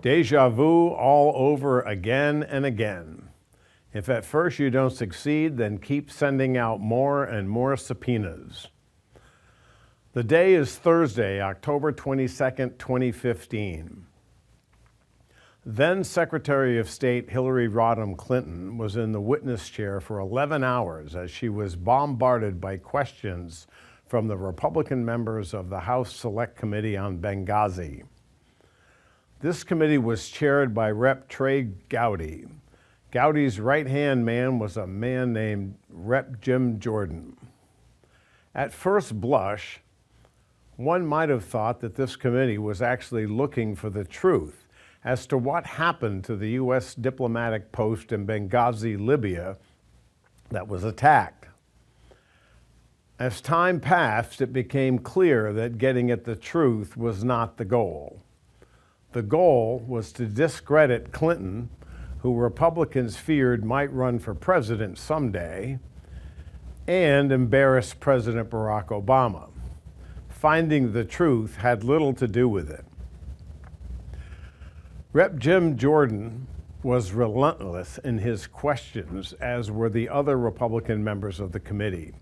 Deja vu all over again and again. If at first you don't succeed, then keep sending out more and more subpoenas. The day is Thursday, October 22nd, 2015. Then Secretary of State Hillary Rodham Clinton was in the witness chair for 11 hours as she was bombarded by questions from the Republican members of the House Select Committee on Benghazi. This committee was chaired by Rep. Trey Gowdy. Gowdy's right-hand man was a man named Rep. Jim Jordan. At first blush, one might have thought that this committee was actually looking for the truth as to what happened to the U.S. diplomatic post in Benghazi, Libya, that was attacked. As time passed, it became clear that getting at the truth was not the goal. The goal was to discredit Clinton, who Republicans feared might run for president someday, and embarrass President Barack Obama. Finding the truth had little to do with it. Rep. Jim Jordan was relentless in his questions, as were the other Republican members of the committee.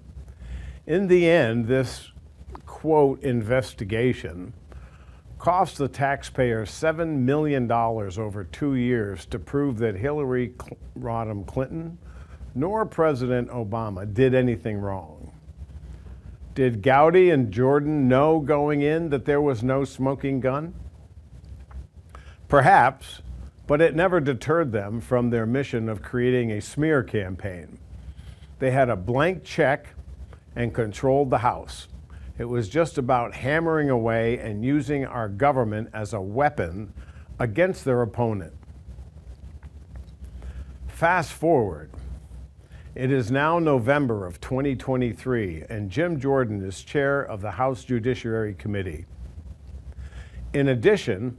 In the end, this, quote, investigation cost the taxpayers $7 million over 2 years to prove that Hillary Rodham Clinton nor President Obama did anything wrong. Did Gowdy and Jordan know going in that there was no smoking gun? Perhaps, but it never deterred them from their mission of creating a smear campaign. They had a blank check and controlled the House. It was just about hammering away and using our government as a weapon against their opponent. Fast forward. It is now November of 2023, and Jim Jordan is chair of the House Judiciary Committee. In addition,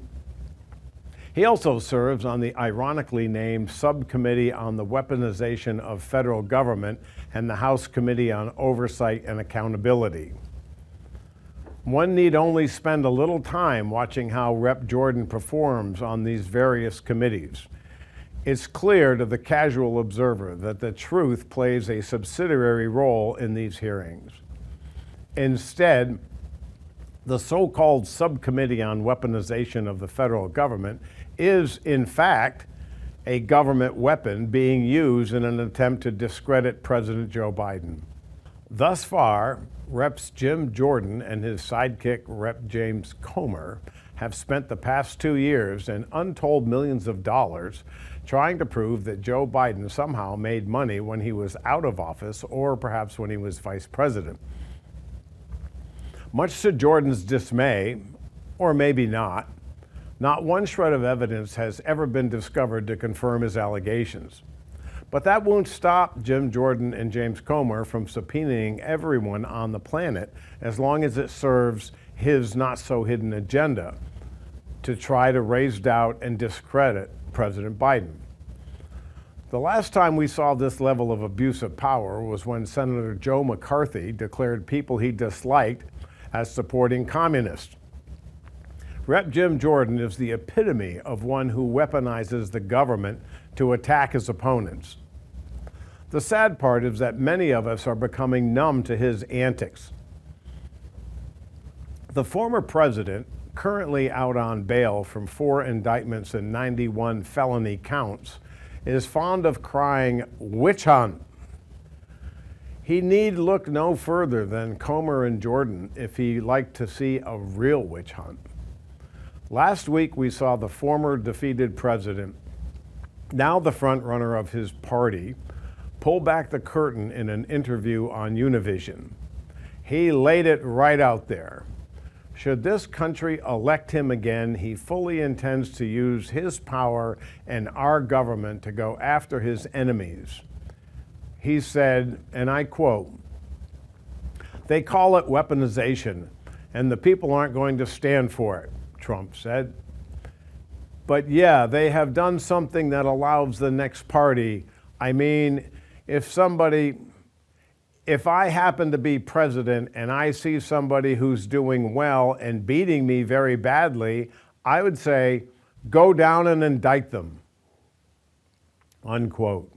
he also serves on the ironically named Subcommittee on the Weaponization of Federal Government and the House Committee on Oversight and Accountability. One need only spend a little time watching how Rep. Jordan performs on these various committees. It's clear to the casual observer that the truth plays a subsidiary role in these hearings. Instead, the so-called Subcommittee on Weaponization of the Federal Government is, in fact, a government weapon being used in an attempt to discredit President Joe Biden. Thus far, Reps. Jim Jordan and his sidekick, Rep. James Comer, have spent the past 2 years and untold millions of dollars trying to prove that Joe Biden somehow made money when he was out of office or perhaps when he was vice president. Much to Jordan's dismay, or maybe not one shred of evidence has ever been discovered to confirm his allegations. But that won't stop Jim Jordan and James Comer from subpoenaing everyone on the planet as long as it serves his not-so-hidden agenda to try to raise doubt and discredit President Biden. The last time we saw this level of abuse of power was when Senator Joe McCarthy declared people he disliked as supporting communists. Rep. Jim Jordan is the epitome of one who weaponizes the government to attack his opponents. The sad part is that many of us are becoming numb to his antics. The former president, currently out on bail from 4 indictments and 91 felony counts, is fond of crying, "Witch hunt." He need look no further than Comer and Jordan if he liked to see a real witch hunt. Last week we saw the former defeated president, now the frontrunner of his party, pull back the curtain in an interview on Univision. He laid it right out there. Should this country elect him again, he fully intends to use his power and our government to go after his enemies. He said, and I quote, "They call it weaponization, and the people aren't going to stand for it," Trump said. "But yeah, they have done something that allows the next party. I mean, if I happen to be president and I see somebody who's doing well and beating me very badly, I would say, Go down and indict them, unquote.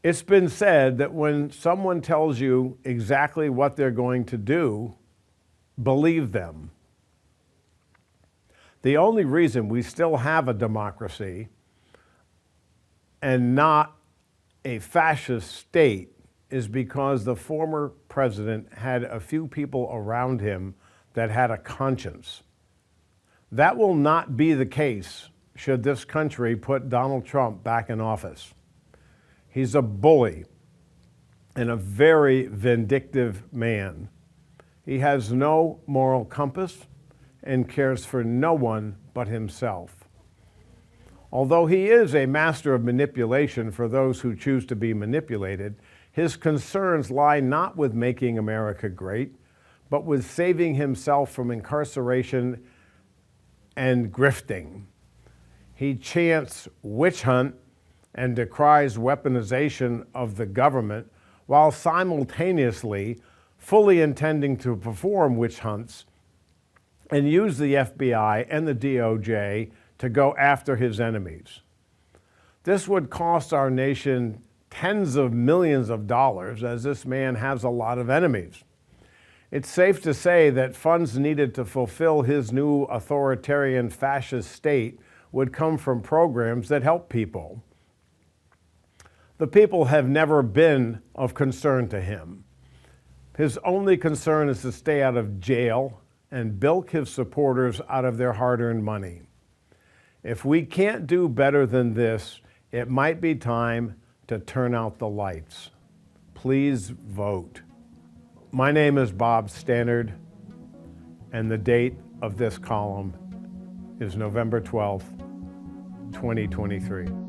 It's been said that when someone tells you exactly what they're going to do, believe them. The only reason we still have a democracy and not a fascist state is because the former president had a few people around him that had a conscience. That will not be the case should this country put Donald Trump back in office. He's a bully and a very vindictive man. He has no moral compass and cares for no one but himself. Although he is a master of manipulation for those who choose to be manipulated, his concerns lie not with making America great, but with saving himself from incarceration and grifting. He chants witch hunt and decries weaponization of the government while simultaneously fully intending to perform witch hunts and use the FBI and the DOJ to go after his enemies. This would cost our nation tens of millions of dollars, as this man has a lot of enemies. It's safe to say that funds needed to fulfill his new authoritarian fascist state would come from programs that help people. The people have never been of concern to him. His only concern is to stay out of jail and bilk his supporters out of their hard-earned money. If we can't do better than this, it might be time to turn out the lights. Please vote. My name is Bob Stannard, and the date of this column is November 12th, 2023.